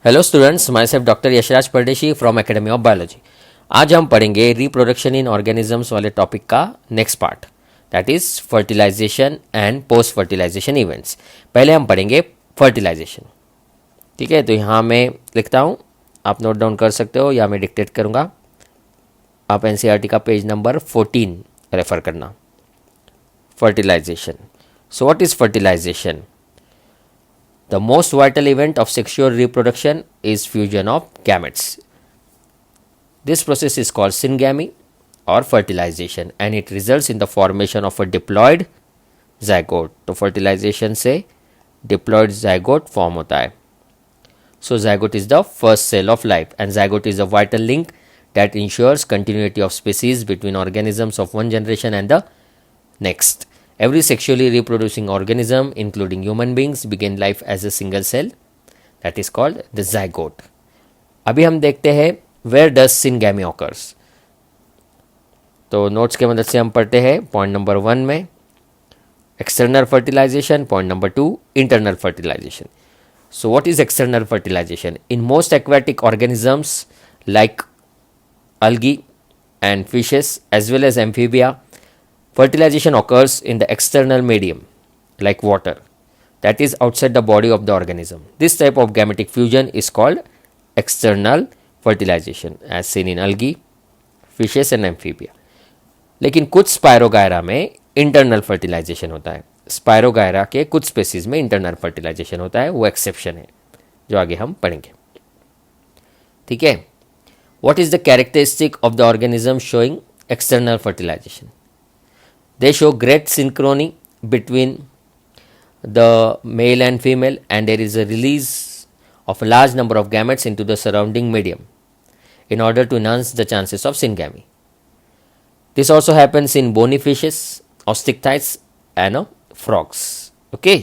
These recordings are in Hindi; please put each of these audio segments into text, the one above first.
Hello students, myself doctor Yashraj Pardeshi from academy of biology. आज हम पढ़ेंगे रिप्रोडक्शन इन ऑर्गेनिजम्स वाले टॉपिक का next part, that is fertilisation and post fertilisation events. पहले हम पढ़ेंगे फर्टिलाइजेशन। ठीक है, तो यहाँ मैं लिखता हूँ, आप नोट डाउन कर सकते हो या मैं डिक्टेट करूँगा। आप एनसीईआरटी का पेज नंबर 14 रेफर करना। Fertilisation. So what is fertilisation? The most vital event of sexual reproduction is fusion of gametes. This process is called syngamy or fertilization and it results in the formation of a diploid zygote. तो fertilization से diploid zygote form होता है. So zygote is the first cell of life and zygote is a vital link that ensures continuity of species between organisms of one generation and the next. Every sexually reproducing organism, including human beings, begin life as a single cell that is called the zygote. अभी हम देखते हैं where does syngamy occurs. तो नोट्स के मदद से हम पढ़ते हैं पॉइंट नंबर 1 में external fertilisation, point number 2 internal fertilisation. So what is external fertilization? In most aquatic organisms like algae and fishes as well as amphibia, fertilization occurs in the external medium like water that is outside the body of the organism. This type of gametic fusion is called external fertilization as seen in algae, fishes and amphibia. लेकिन कुछ स्पायरोगायरा में इंटरनल फर्टिलाइजेशन होता है. स्पायरोगायरा के कुछ स्पेसीज में इंटरनल फर्टिलाइजेशन होता है, वो एक्सेप्शन है जो आगे हम पढ़ेंगे. ठीक है. What is the characteristic of the organism showing external fertilisation? They show great synchrony between the male and female and there is a release of a large number of gametes into the surrounding medium in order to enhance the chances of syngamy. This also happens in bony fishes, osteichthyes and frogs. Okay.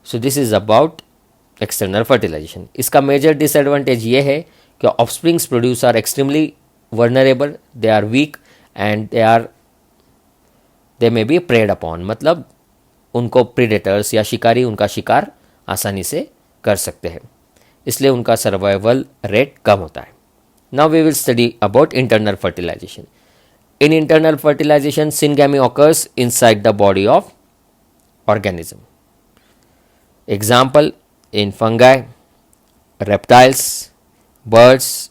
So this is about external fertilization. इसका major disadvantage ये है कि offsprings produced are extremely vulnerable, they are weak and they may be preyed upon. मतलब उनको प्रीडेटर्स या शिकारी उनका शिकार आसानी से कर सकते हैं, इसलिए उनका सर्वाइवल रेट कम होता है. Now we will study about internal fertilisation. In internal fertilisation syngamy occurs inside the body of organism. Example in fungi, reptiles, birds,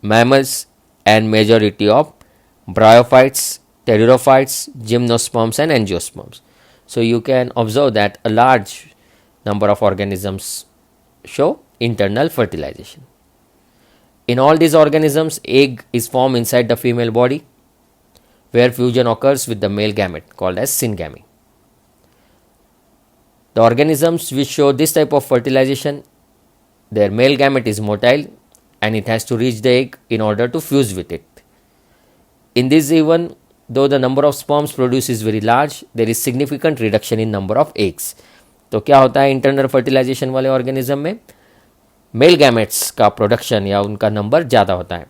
mammals and majority of bryophytes, pteridophytes, gymnosperms and angiosperms. So you can observe that a large number of organisms show internal fertilization. In all these organisms, egg is formed inside the female body where fusion occurs with the male gamete called as syngamy. The organisms which show this type of fertilization, their male gamete is motile and it has to reach the egg in order to fuse with it. In this even, though the number of sperms produced is very large, there is significant reduction in number of eggs. तो क्या होता है इंटरनल फर्टिलाइजेशन वाले ऑर्गेनिज्म में? मेल गैमेट्स का प्रोडक्शन या उनका नंबर ज़्यादा होता है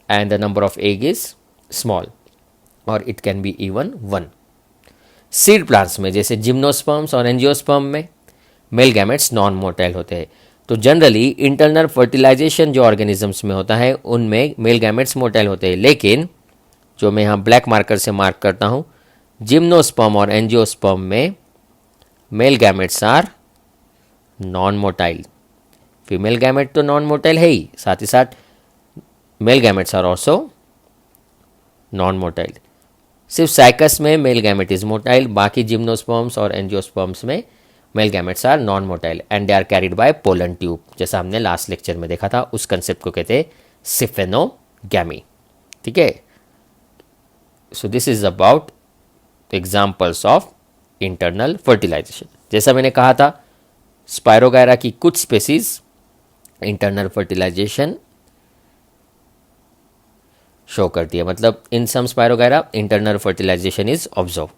and the number of egg is small और it can be even 1. Seed plants में जैसे जिम्नोस्पर्म्स और एंजियोस्पर्म में मेल गैमेट्स नॉन मोटाइल होते हैं. तो जनरली इंटरनल फर्टिलाइजेशन जो ऑर्गेनिजम्स में होता है उनमें मेल गैमेट्स मोटाइल होते हैं, लेकिन जो मैं यहाँ ब्लैक मार्कर से मार्क करता हूँ, जिम्नोस्पर्म और एंजियोस्पर्म में male gametes are non motile. Female gamete तो नॉन मोटाइल है ही, साथ ही साथ male gametes are also non motile. सिर्फ साइकस में मेल गैमेट इज मोटाइल, बाकी जिम्नोस्पर्म्स और एंजियोस्पर्म्स में male gametes are non motile and they are carried by pollen tube. जैसा हमने लास्ट लेक्चर में देखा था, उस कंसेप्ट को कहते हैं सिफेनोगैमी. ठीक है. So this is about examples of internal fertilization. जैसा मैंने कहा था, स्पायरोगायरा की कुछ स्पेसीज इंटरनल फर्टिलाइजेशन शो करती है, मतलब in some spirogyra internal fertilization is observe.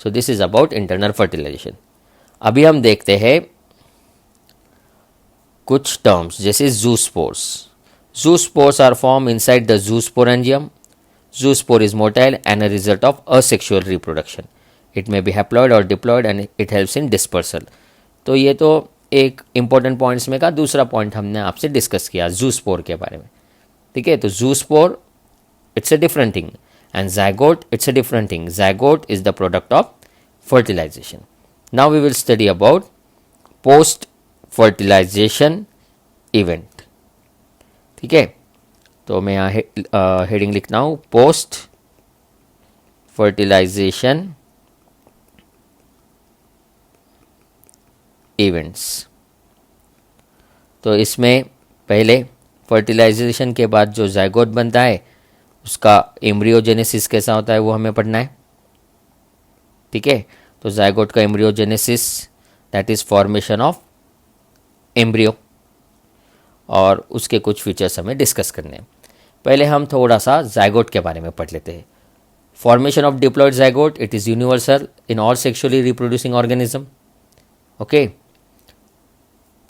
So this is about internal fertilization. अभी हम देखते हैं कुछ टर्म्स जैसे zoospores. Zoospores are form inside the zoosporangium. Zoospore is motile and a result of asexual reproduction. It may be haploid or diploid and it helps in dispersal. तो ये तो एक इम्पोर्टेंट पॉइंट्स में का दूसरा पॉइंट हमने आपसे डिस्कस किया जूस्पोर के बारे में, ठीक है। तो zoospore it's a different thing and zygote it's a different thing. Zygote is the product of fertilization. Now we will study about post fertilization event. ठीक है, तो मैं यहाँ हेडिंग लिखता हूँ पोस्ट फर्टिलाइजेशन इवेंट्स. तो इसमें पहले फर्टिलाइजेशन के बाद जो जायगोट बनता है उसका एम्ब्रियोजेनेसिस कैसा होता है वो हमें पढ़ना है, ठीक है. तो जायगोट का embryogenesis that is formation of embryo और उसके कुछ फीचर्स हमें डिस्कस करने हैं. पहले हम थोड़ा सा जायगोट के बारे में पढ़ लेते हैं. Formation of diploid zygote it is universal in all sexually reproducing organism. Okay,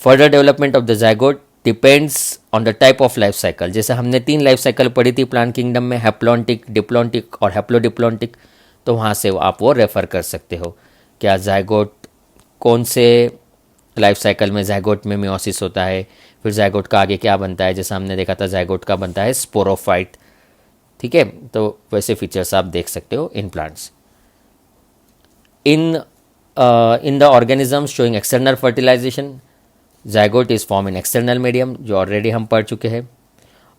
further development of the zygote depends on the type of life cycle. जैसे हमने 3 लाइफ साइकिल पढ़ी थी प्लांट किंगडम में, हैप्लॉन्टिक, डिप्लॉन्टिक और हैप्लोडिप्लॉन्टिक. तो वहाँ से आप वो रेफ़र कर सकते हो क्या जायगोट कौन से लाइफ साइकिल में जायगोट में मियोसिस होता है, फिर जायगोट का आगे क्या बनता है. जैसा हमने देखा था जायगोट का बनता है स्पोरोफाइट, ठीक है. तो वैसे फीचर्स आप देख सकते हो in plants. In the organisms showing external fertilisation zygote is form in external medium, जो ऑलरेडी हम पढ़ चुके हैं.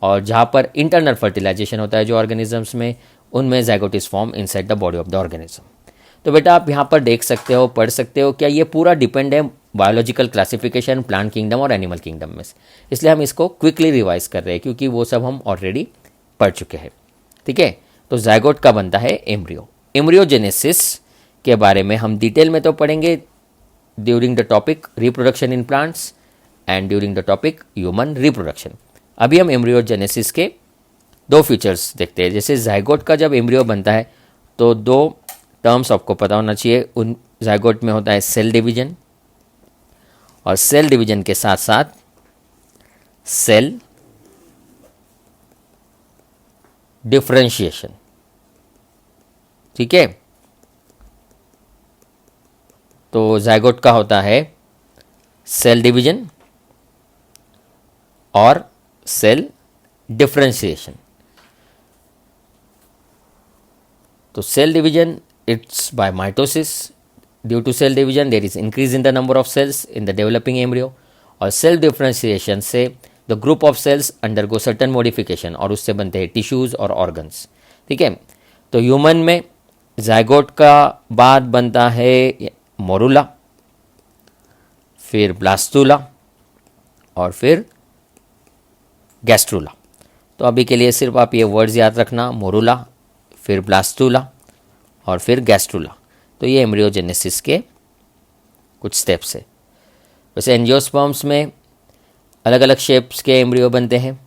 और जहाँ पर इंटरनल फर्टिलाइजेशन होता है जो ऑर्गेनिजम्स में, उनमें zygote is form inside the body of the organism. तो बेटा आप यहाँ पर देख सकते हो, पढ़ सकते हो क्या ये पूरा डिपेंड है बायोलॉजिकल क्लासिफिकेशन प्लांट किंगडम और एनिमल किंगडम में से. इसलिए हम इसको क्विकली रिवाइज कर रहे हैं क्योंकि वो सब हम ऑलरेडी पढ़ चुके हैं, ठीक है. तो जायगोट का बनता है एम्ब्रियो. एम्ब्रियोजेनेसिस के बारे में हम डिटेल में तो पढ़ेंगे during the topic reproduction in plants and during the topic human reproduction. अभी हम एम्ब्रियोजेनेसिस के 2 फीचर्स देखते हैं. जैसे जायगोट का जब एम्ब्रियो बनता है तो 2 टर्म्स आपको पता होना चाहिए. उन जायगोट में होता है सेल डिवीजन और सेल डिवीजन के साथ साथ सेल डिफरेंशिएशन, ठीक है. तो जायगोट का होता है सेल डिवीजन और सेल डिफरेंशिएशन. तो cell division it's by mitosis. Due to cell division there is increase in the number of cells in the developing embryo. और cell differentiation से the group of cells undergo certain modification और उससे बनते हैं tissues और organs, ठीक है. तो ह्यूमन में जायगोट का बाद बनता है मोरुला, फिर ब्लास्टूला और फिर गैस्ट्रूला. तो अभी के लिए सिर्फ आप ये वर्ड्स याद रखना, मोरुला, फिर ब्लास्टूला और फिर गैस्ट्रूला. तो ये एम्ब्रियोजेनेसिस के कुछ स्टेप्स है. वैसे एंजियोस्पर्म्स में अलग अलग शेप्स के एम्ब्रियो बनते हैं,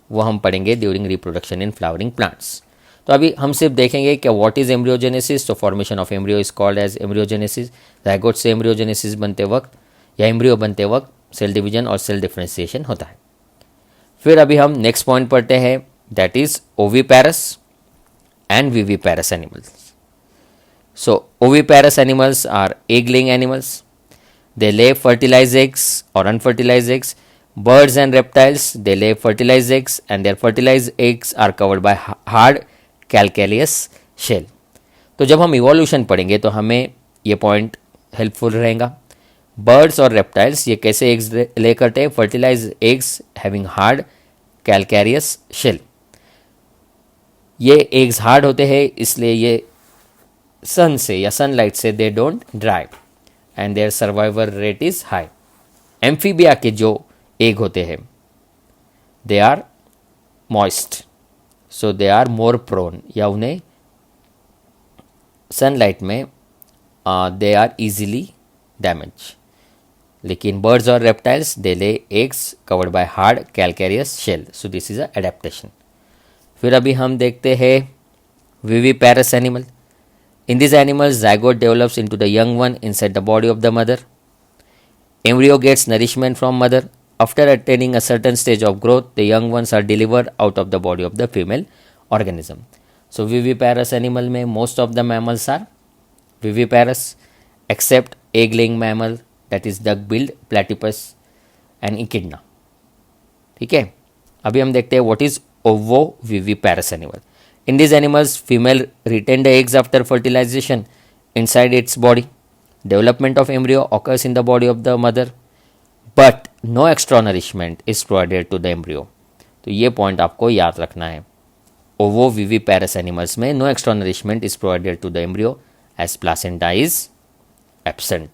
वो हम पढ़ेंगे during reproduction in flowering plants. तो अभी हम सिर्फ देखेंगे कि व्हाट इज़ एम्ब्रियोजेनेसिस. तो formation of embryo is called as embryogenesis. Zygote से एम्ब्रियोजेनेसिस बनते वक्त या एम्ब्रियो बनते वक्त सेल डिवीजन और सेल डिफरेंशिएशन होता है. फिर अभी हम नेक्स्ट पॉइंट पढ़ते हैं that is oviparous and viviparous animals. So oviparous animals are egg-laying animals. They lay fertilized eggs or unfertilized eggs. Birds and reptiles they lay fertilized eggs and their fertilized eggs are covered by hard calcareous shell. तो जब हम इवोल्यूशन पढ़ेंगे तो हमें ये पॉइंट हेल्पफुल रहेगा. बर्ड्स और रेप्टाइल्स ये कैसे एग्स ले करते हैं, fertilize eggs having hard calcareous shell. ये एग्स हार्ड होते हैं इसलिए ये सन से या सनलाइट से they don't dry and their survival rate is high. Amphibia के जो एग होते हैं they are moist, so they are more prone, या उन्हें सनलाइट में दे आर इजीली डैमेज. लेकिन बर्ड्स और रेप्टाइल्स दे ले eggs covered by hard calcareous shell, so this is a adaptation. फिर अभी हम देखते हैं viviparous animal. In these animals, zygote develops into the young one inside the body of the mother. Embryo gets nourishment from mother. After attaining a certain stage of growth, the young ones are delivered out of the body of the female organism. So, viviparous animal में most of the mammals are viviparous except egg-laying mammal that is duck billed platypus and echidna. ठीक है, अभी हम देखते हैं what is ovoviviparous animal. In this animals female retain the eggs after fertilisation inside its body. Development of embryo occurs in the body of the mother but no extra nourishment is provided to the embryo. तो ये पॉइंट आपको याद रखना है। ओवो विविपैरस एनिमल्स में no extra nourishment is provided to the embryo as placenta is absent.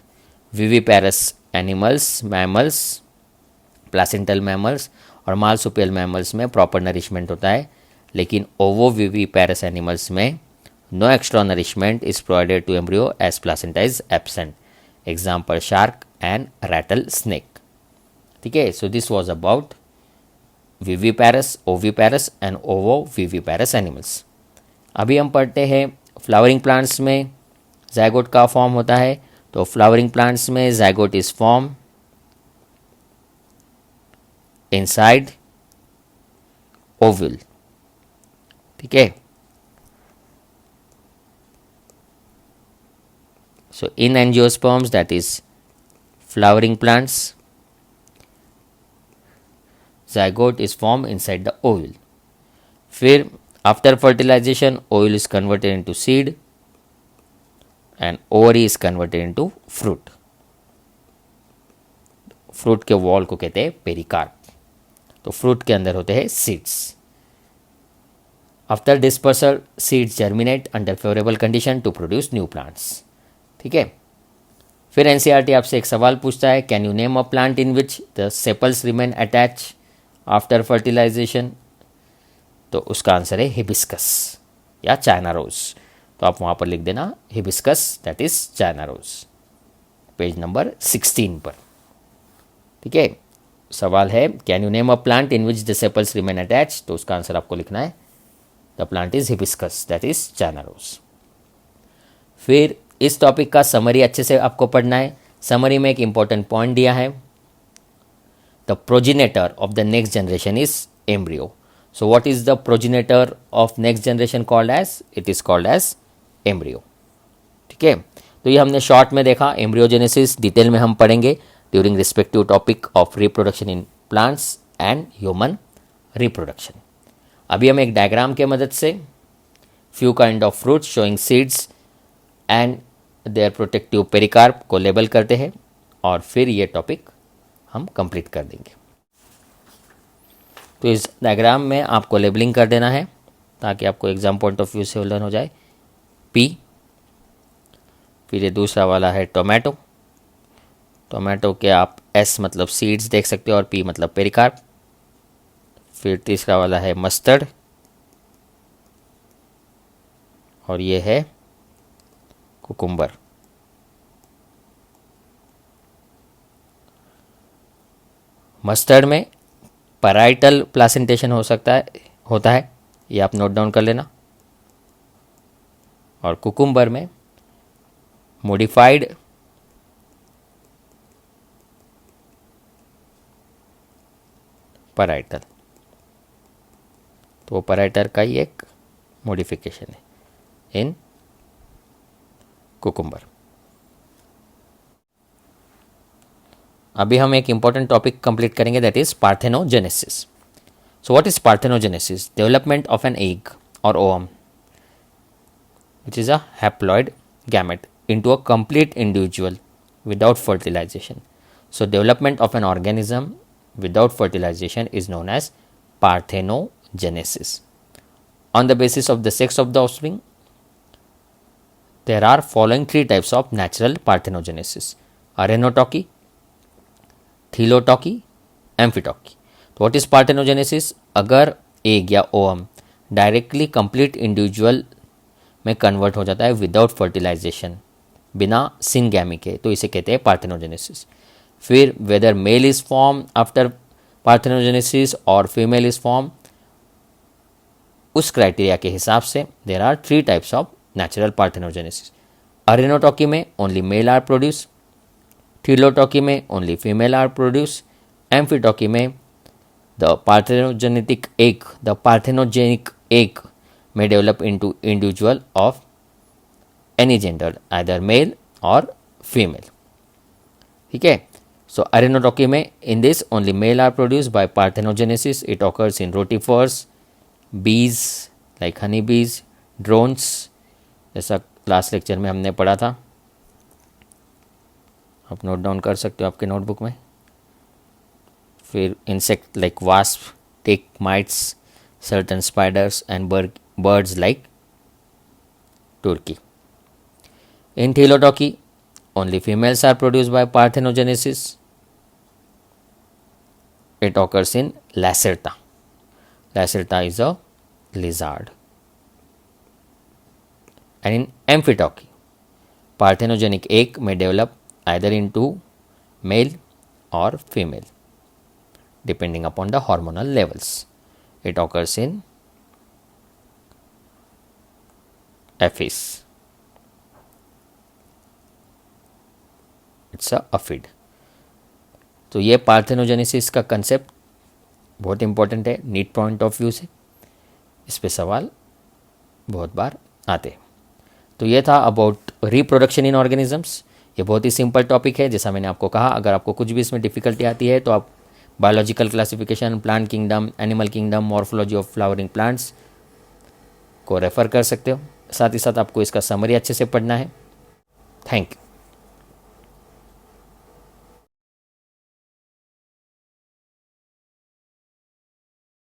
Viviparous animals, mammals, placental mammals और मार्सुपियल मैमल्स में प्रॉपर नरिशमेंट होता है, लेकिन ओवो विविपैरस एनिमल्स में no extra nourishment is provided to embryo as placenta is absent. Example shark and rattle snake. ठीक है, so this was about viviparous, oviparous and ovoviviparous animals. अभी हम पढ़ते हैं फ्लावरिंग प्लांट्स में ज़ायगोट का फॉर्म होता है। तो फ्लावरिंग प्लांट्स में zygote is form inside ovule. ठीक है, so in angiosperms that is flowering plants zygote is formed inside the ovule. फिर after fertilization ovule is converted into seed and ovary is converted into fruit. Fruit के वॉल को कहते हैं पेरिकार्प। तो फ्रूट के अंदर होते हैं seeds. After dispersal seeds germinate under favourable condition to produce new plants. ठीक है, फिर एनसीईआरटी आपसे एक सवाल पूछता है, can you name a plant in which the sepals remain attach after fertilisation. तो उसका आंसर है हिबिस्कस या चाइना रोज। तो आप वहाँ पर लिख देना hibiscus that is China rose, page number 16 पर। ठीक है, सवाल है can you name a plant in which the sepals remain attach. तो उसका आंसर आपको लिखना है the plant is hibiscus that is China rose. फिर इस टॉपिक का समरी अच्छे से आपको पढ़ना है। समरी में एक इंपॉर्टेंट पॉइंट दिया है, the progenitor of the next generation is embryo. So what is the progenitor of next generation called as? It is called as embryo. ठीक है, तो ये हमने शॉर्ट में देखा। एम्ब्रियोजेनेसिस डिटेल में हम पढ़ेंगे during respective topic of reproduction in plants and human reproduction. अभी हम एक डायग्राम के मदद से few kind of fruits showing seeds and their protective pericarp को लेबल करते हैं और फिर ये टॉपिक हम कंप्लीट कर देंगे। तो इस डायग्राम में आपको लेबलिंग कर देना है ताकि आपको एग्जाम पॉइंट ऑफ व्यू से लर्न हो जाए। पी, फिर ये दूसरा वाला है टोमेटो। टोमेटो के आप एस मतलब सीड्स देख सकते हो और पी मतलब पेरिकार्प। फिर तीसरा वाला है मस्टर्ड और ये है कुकुम्बर। मस्टर्ड में पैराइटल प्लासेंटेशन होता है, ये आप नोट डाउन कर लेना। और कुकुम्बर में मॉडिफाइड पैराइटल। तो वो पैराइटल का ही एक मॉडिफिकेशन है इन कुकुम्बर। अभी हम एक इंपॉर्टेंट टॉपिक कंप्लीट करेंगे that is parthenogenesis. So what is parthenogenesis? Development of an egg और ovum which is a haploid gamete into a complete individual without fertilization. So development of an organism without fertilization is known as parthenogenesis. On the basis of the sex of the offspring, there are following three types of natural parthenogenesis: arenotoky, थीलोटॉकी, एम्फीटॉकी। तो व्हाट इज पार्थेनोजेनेसिस? अगर एग या ओवम डायरेक्टली कंप्लीट इंडिविजुअल में कन्वर्ट हो जाता है विदाउट फर्टिलाइजेशन, बिना सिनगैमी के, तो इसे कहते हैं पार्थेनोजेनेसिस। फिर whether male is form after parthenogenesis और फीमेल इज फॉर्म, उस क्राइटेरिया के हिसाब से there are three types of natural parthenogenesis. Arrhenotoky में only male are produce, thelytoky में only female are produce, amphitoky में the parthenogenetic egg may develop into individual of any gender, either male or female. ठीक है. So arenotochy में in this only male are produced by parthenogenesis. It occurs in rotifers, bees like honey bees, drones, जैसा लास्ट लेक्चर में हमने पढ़ा था. आप नोट डाउन कर सकते हो आपके नोटबुक में. फिर insect like wasp, tick, mites, certain spiders and birds like turkey. In Thelotoky, only females are produced by parthenogenesis. It occurs in Lacerta. Lacerta is a lizard. And in Amphitoky, parthenogenic egg may develop either into male or female depending upon the hormonal levels. It occurs in Apis. It's a aphid. तो ये पार्थेनोजेनेसिस का कंसेप्ट बहुत इंपॉर्टेंट है नीट पॉइंट ऑफ व्यू से. इस पे सवाल बहुत बार आते हैं. तो ये था अबाउट रिप्रोडक्शन इन ऑर्गेनिजम्स. ये बहुत ही सिंपल टॉपिक है. जैसा मैंने आपको कहा, अगर आपको कुछ भी इसमें डिफ़िकल्टी आती है तो आप biological classification, plant kingdom, animal kingdom, morphology of flowering plants को रेफ़र कर सकते हो. साथ ही साथ आपको इसका समरी अच्छे से पढ़ना है. Thank you.